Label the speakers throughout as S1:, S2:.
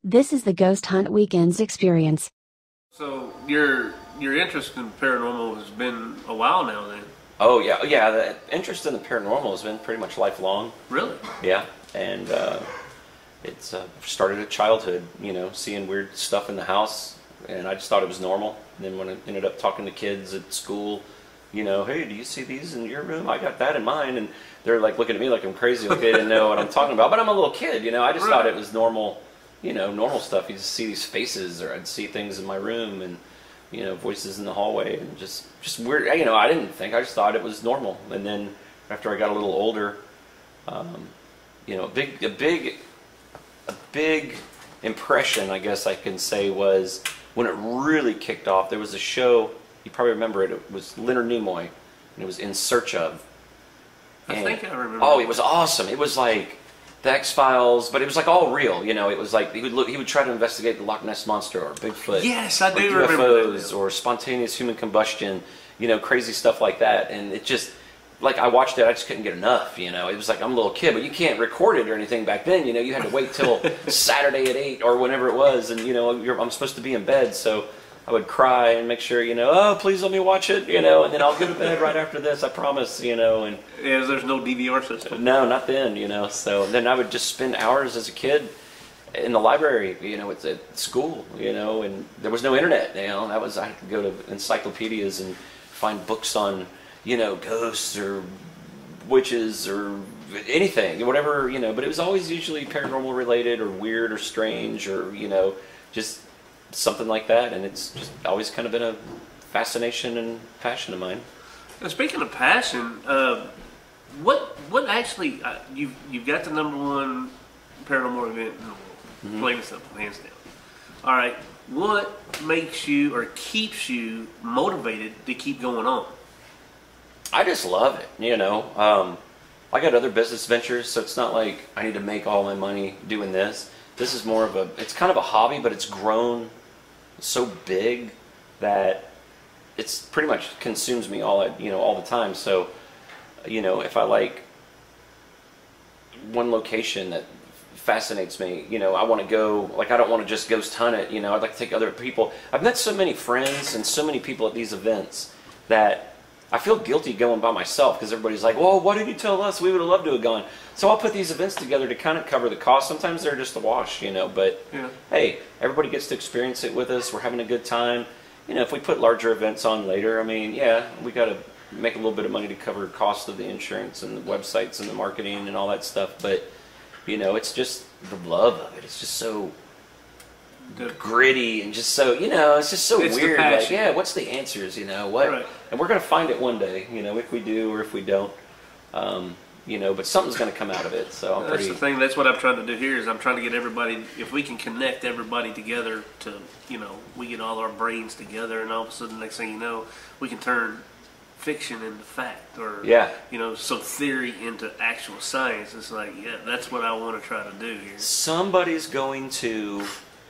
S1: This is the Ghost Hunt Weekends experience.
S2: So your interest in paranormal has been a while now, then?
S3: Oh yeah. The interest in the paranormal has been pretty much lifelong.
S2: Really?
S3: Yeah, and it's started at childhood. Seeing weird stuff in the house, and I just thought it was normal. And then when I ended up talking to kids at school, hey, do you see these in your room? I got that in mine, and they're like looking at me like I'm crazy, like they didn't know what I'm talking about. But I'm a little kid, I just thought it was normal. Normal stuff. You just see these faces, or I'd see things in my room, and voices in the hallway, and just weird. I didn't think. I just thought it was normal. And then after I got a little older, a big impression, I guess I can say, was when it really kicked off. There was a show. You probably remember it. It was Leonard Nimoy, and it was In Search Of.
S2: I think I remember.
S3: Oh, it was awesome. It was like the X-Files, but it was like all real, It was like he would try to investigate the Loch Ness Monster or Bigfoot.
S2: Yes, I do
S3: UFOs,
S2: remember that.
S3: Or spontaneous human combustion, crazy stuff like that. And it just, like, I watched it, I just couldn't get enough, It was like, I'm a little kid, but you can't record it or anything back then, You had to wait till Saturday at 8 or whenever it was, and, I'm supposed to be in bed, so I would cry and make sure, oh, please let me watch it, and then I'll go to bed right after this, I promise, and...
S2: Yeah, there's no DVR system.
S3: No, not then, so then I would just spend hours as a kid in the library, at school, and there was no internet, I had to go to encyclopedias and find books on, ghosts or witches or anything, whatever, but it was always usually paranormal related or weird or strange or, just something like that, and it's just always kind of been a fascination and passion of mine.
S2: Now, speaking of passion, what actually you've got the #1 paranormal event in the world, plain and simple, hands down. All right, what makes you or keeps you motivated to keep going on?
S3: I just love it, I got other business ventures, so it's not like I need to make all my money doing this. This is more of it's kind of a hobby, but it's grown so big that it's pretty much consumes me all the time. So, if I like one location that fascinates me, I want to go, like, I don't want to just ghost hunt it, I'd like to take other people. I've met so many friends and so many people at these events that I feel guilty going by myself, because everybody's like, well, why didn't you tell us? We would have loved to have gone. So I'll put these events together to kind of cover the cost. Sometimes they're just a wash, but hey, everybody gets to experience it with us. We're having a good time. If we put larger events on later, we got to make a little bit of money to cover the cost of the insurance and the websites and the marketing and all that stuff. But, it's just the love of it. It's just so gritty and just so, it's just so weird. Like, yeah, what's the answers, what? Right. And we're going to find it one day, if we do or if we don't. But something's going to come out of it. So
S2: that's the thing. That's what I'm trying to do here. Is I'm trying to get everybody. If we can connect everybody together to, we get all our brains together, and all of a sudden, next thing you know, we can turn fiction into fact, or some theory into actual science. It's like, that's what I want to try to do here.
S3: Somebody's going to,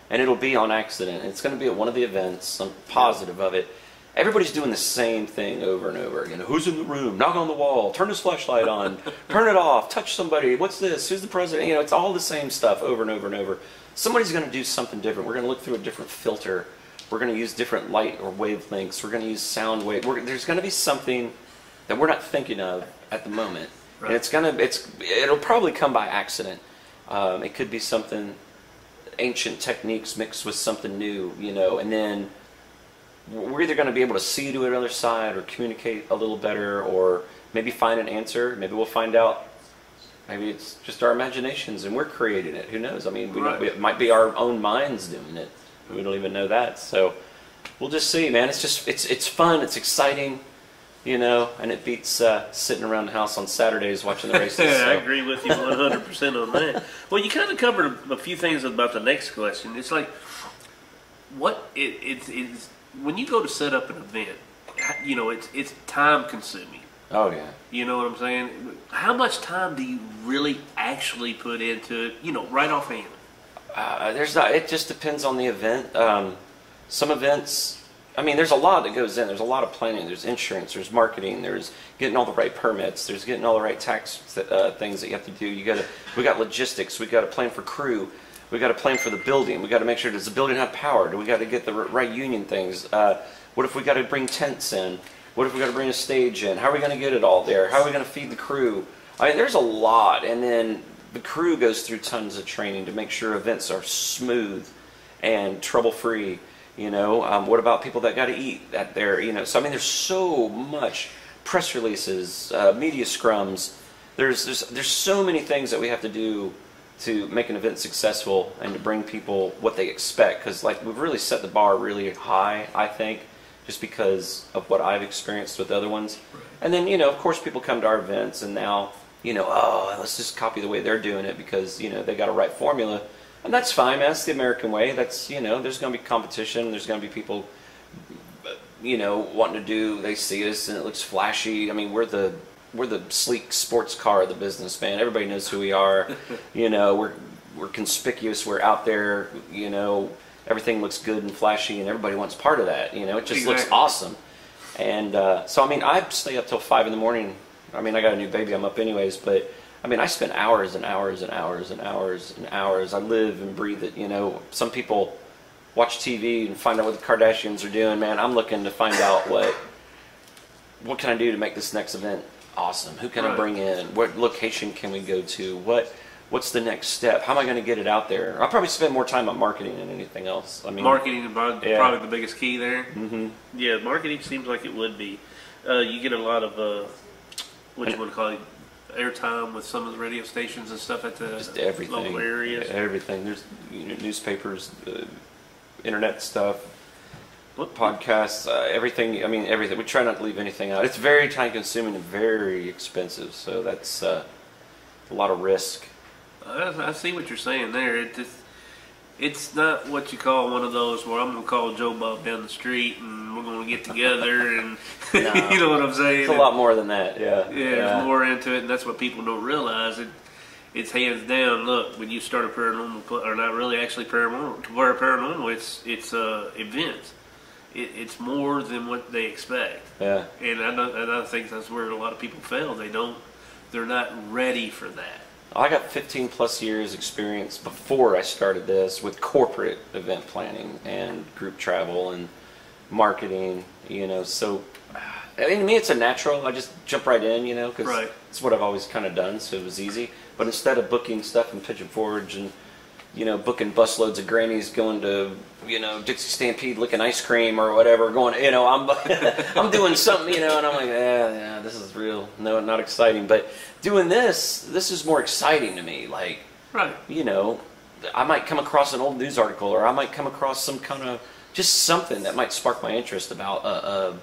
S3: and it'll be on accident. It's going to be at one of the events. I'm positive of it. Everybody's doing the same thing over and over again. Who's in the room? Knock on the wall. Turn this flashlight on. Turn it off. Touch somebody. What's this? Who's the president? It's all the same stuff over and over and over. Somebody's going to do something different. We're going to look through a different filter. We're going to use different light or wavelengths. We're going to use sound wave. There's going to be something that we're not thinking of at the moment. Right. And it'll probably come by accident. It could be something, ancient techniques mixed with something new, and then we're either going to be able to see to another side or communicate a little better, or maybe find an answer. Maybe we'll find out. Maybe it's just our imaginations and we're creating it. Who knows? It might be our own minds doing it. We don't even know that. So we'll just see, man. It's fun. It's exciting, and it beats sitting around the house on Saturdays watching the races.
S2: I agree with you 100% on that. Well, you kind of covered a few things about the next question. It's like, it's when you go to set up an event, it's time consuming.
S3: Oh yeah.
S2: You know what I'm saying? How much time do you really actually put into it? Right offhand.
S3: It just depends on the event. Some events, there's a lot that goes in. There's a lot of planning. There's insurance. There's marketing. There's getting all the right permits. There's getting all the right tax things that you have to do. We got logistics. We got to plan for crew. We got to plan for the building. We got to make sure, does the building have power? Do we got to get the right union things? What if we got to bring tents in? What if we got to bring a stage in? How are we going to get it all there? How are we going to feed the crew? I mean, there's a lot. And then the crew goes through tons of training to make sure events are smooth and trouble-free. You know, what about people that got to eat at there? You know, so I mean, there's so much. Press releases, media scrums. There's so many things that we have to do to make an event successful and to bring people what they expect. Because like we've really set the bar really high, I think, just because of what I've experienced with other ones. And then, you know, of course, people come to our events and now, you know, oh, let's just copy the way they're doing it because, you know, they got a right formula. And that's fine, man. That's the American way. That's, you know, there's going to be competition. There's going to be people, you know, wanting to do, they see us and it looks flashy. I mean, we're the sleek sports car of the business, man. Everybody knows who we are. You know, we're conspicuous. We're out there, you know, everything looks good and flashy and everybody wants part of that. You know, it just looks awesome. And so, I mean, I stay up till 5 in the morning. I mean, I got a new baby. I'm up anyways, but I mean, I spend hours and hours and hours and hours and hours. I live and breathe it. You know, some people watch TV and find out what the Kardashians are doing. Man, I'm looking to find out what can I do to make this next event awesome? Who can I bring in? What location can we go to? What's the next step? How am I going to get it out there? I'll probably spend more time on marketing than anything else. I mean,
S2: marketing is probably the biggest key there. Mm-hmm. Yeah, marketing seems like it would be. You get a lot of what you want to call it, airtime with some of the radio stations and stuff at the local areas. Everything.
S3: There's newspapers, internet stuff, podcasts, everything. I mean, everything. We try not to leave anything out. It's very time consuming and very expensive. So that's a lot of risk.
S2: I see what you're saying there. It's not what you call one of those where I'm going to call Joe Bob down the street and we're going to get together and
S3: no,
S2: you know what I'm saying?
S3: It's a lot more than that, yeah.
S2: Yeah, there's more into it, and that's what people don't realize. It's hands down. Look, when you start a paranormal, or not really actually paranormal, it's events. It's more than what they expect.
S3: Yeah.
S2: And I think that's where a lot of people fail. They're not ready for that.
S3: I got 15 plus years experience before I started this with corporate event planning and group travel and marketing, you know, so I mean, to me it's a natural. I just jump right in, you know, because it's what I've always kind of done, so it was easy. But instead of booking stuff in Pigeon Forge and, you know, booking busloads of grannies going to, you know, Dixie Stampede licking ice cream or whatever, going, you know, I'm doing something, you know, and I'm like, yeah, this is real. No, not exciting. But doing this is more exciting to me. Like, you know, I might come across an old news article or I might come across some kind of, just something that might spark my interest about,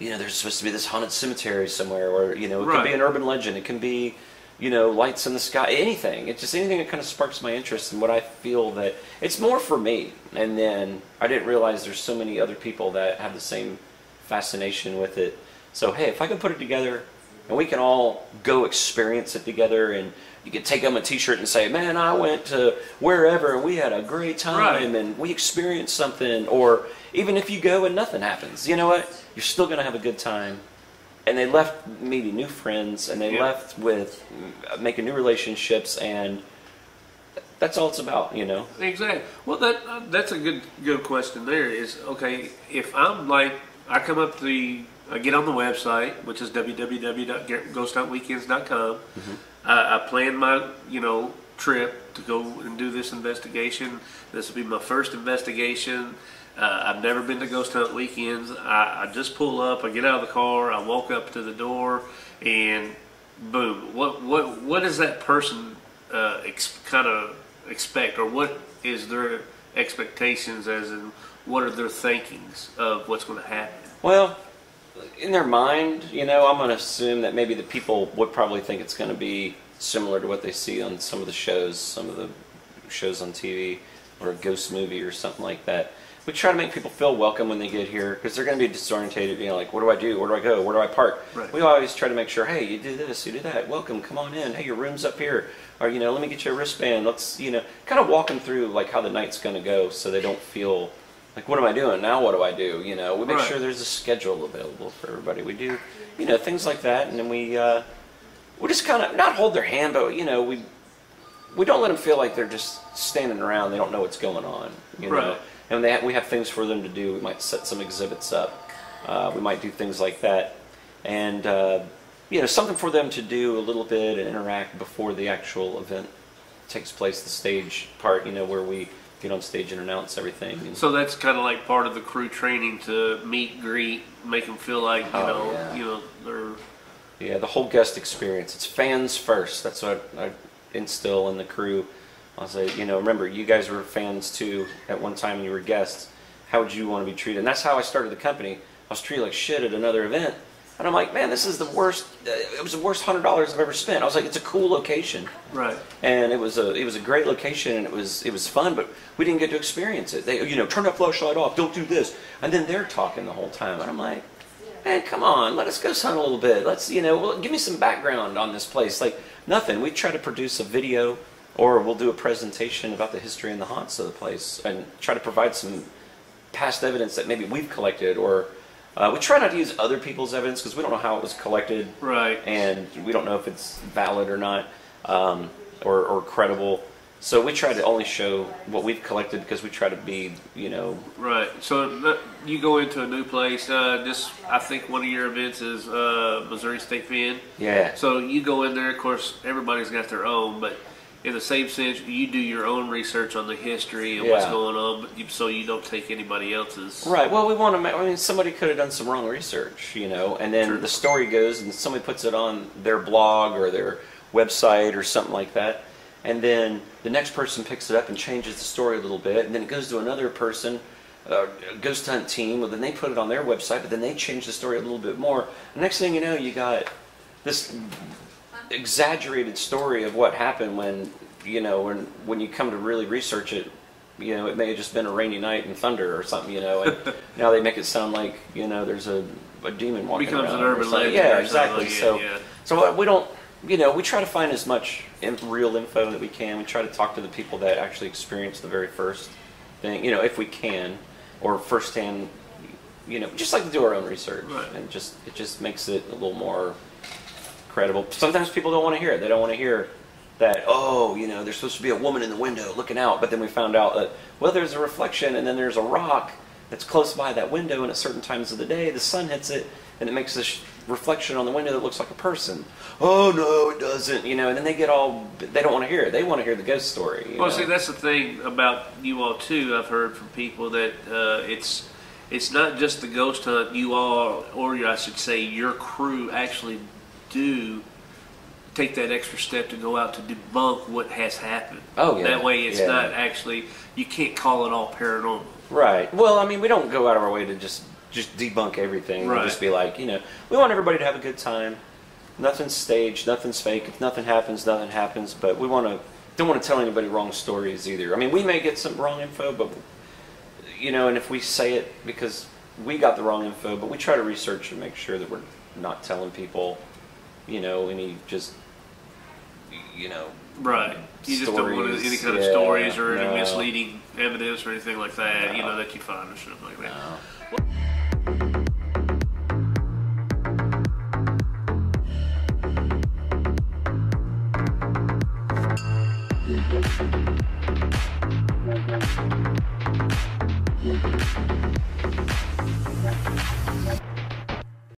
S3: you know, there's supposed to be this haunted cemetery somewhere, or, you know, it could be an urban legend. It can be, you know, lights in the sky, anything. It's just anything that kind of sparks my interest in what I feel that it's more for me. And then I didn't realize there's so many other people that have the same fascination with it. So, hey, if I can put it together and we can all go experience it together, and you can take them a t-shirt and say, man, I went to wherever and we had a great time and we experienced something. Or even if you go and nothing happens, you know what? You're still going to have a good time. And they left meeting new friends, and they left with making new relationships, and that's all it's about, you know.
S2: Exactly. Well, that's a good question. There is, okay, if I'm like, I come up I get on the website, which is www.ghosthuntweekends.com. Mm-hmm. I plan my, you know, trip to go and do this investigation. This will be my first investigation. I've never been to Ghost Hunt Weekends. I just pull up, I get out of the car, I walk up to the door, and boom. What does that person kind of expect, or what is their expectations, as in what are their thinkings of what's going to happen?
S3: Well, in their mind, you know, I'm going to assume that maybe the people would probably think it's going to be similar to what they see on some of the shows on TV, or a ghost movie or something like that. We try to make people feel welcome when they get here, because they're going to be disorientated, you know, like, what do I do? Where do I go? Where do I park? Right. We always try to make sure, hey, you do this, you do that. Welcome, come on in. Hey, your room's up here. Or, you know, let me get you a wristband. Let's, you know, kind of walk them through, like, how the night's going to go, so they don't feel like, what am I doing? Now what do I do? You know, we make sure there's a schedule available for everybody. We do, you know, things like that, and then we just kind of, not hold their hand, but, you know, we we don't let them feel like they're just standing around. They don't know what's going on, you know.
S2: Right.
S3: And we have things for them to do. We might set some exhibits up. We might do things like that, and you know, something for them to do a little bit and interact before the actual event takes place. The stage part, you know, where we get on stage and announce everything. And
S2: so that's kind of like part of the crew training to meet, greet, make them feel like you know they're
S3: the whole guest experience. It's fans first. That's what I instill in the crew. I'll say, you know, remember, you guys were fans too at one time and you were guests. How would you want to be treated? And that's how I started the company. I was treated like shit at another event. And I'm like, man, this is the worst. It was the worst $100 I've ever spent. I was like, it's a cool location,
S2: right?
S3: And it was a great location, and it was fun, but we didn't get to experience it. They, you know, turn that flashlight off, don't do this, and then they're talking the whole time, and I'm like, man, come on, let us go hunt a little bit. Let's, you know, well, give me some background on this place. Like nothing. We try to produce a video, or we'll do a presentation about the history and the haunts of the place, and try to provide some past evidence that maybe we've collected, or we try not to use other people's evidence because we don't know how it was collected,
S2: right?
S3: And we don't know if it's valid or not, or credible. So we try to only show what we've collected because we try to be, you know,
S2: right. So you go into a new place. I think one of your events is Missouri State Fair.
S3: Yeah.
S2: So you go in there. Of course, everybody's got their own, but in the same sense, you do your own research on the history and what's going on, but so you don't take anybody else's.
S3: Right. Well, we want to. I mean, somebody could have done some wrong research, you know, and then the story goes, and somebody puts it on their blog or their website or something like that, and then the next person picks it up and changes the story a little bit, and then it goes to another person, ghost hunt team, well, then they put it on their website, but then they change the story a little bit more. The next thing you know, you got this exaggerated story of what happened when, you know, when you come to really research it, you know, it may have just been a rainy night and thunder or something, you know, and now they make it sound like, you know, there's a demon walking around.
S2: Becomes an urban legend.
S3: Yeah, exactly.
S2: Like
S3: So we don't, you know, we try to find as much real info that we can. We try to talk to the people that actually experience the very first thing, you know, if we can, or firsthand, you know, just like to do our own research,
S2: right.
S3: And it just makes it a little more credible. Sometimes people don't want to hear it. They don't want to hear that, oh, you know, there's supposed to be a woman in the window looking out, but then we found out that, well, there's a reflection, and then there's a rock that's close by that window, and at certain times of the day, the sun hits it, and it makes this reflection on the window that looks like a person. Oh, no, it doesn't, you know, and then they don't want to hear it. They want to hear the ghost story.
S2: Well, see, that's the thing about you all, too. I've heard from people that it's not just the ghost hunt. You all, or I should say your crew, actually do take that extra step to go out to debunk what has happened.
S3: Oh, yeah.
S2: That way it's not actually, you can't call it all paranormal.
S3: Right. Well, I mean, we don't go out of our way to just debunk everything.
S2: Right.
S3: We'll just be like, you know, we want everybody to have a good time. Nothing's staged, nothing's fake. If nothing happens, nothing happens. But we don't want to tell anybody wrong stories either. I mean, we may get some wrong info, but, you know, and if we say it because we got the wrong info, but we try to research and make sure that we're not telling people, you know, any just, you know,
S2: right. You just don't want any kind of stories or any misleading evidence or anything like that, you know, that you find or something like that.
S3: No.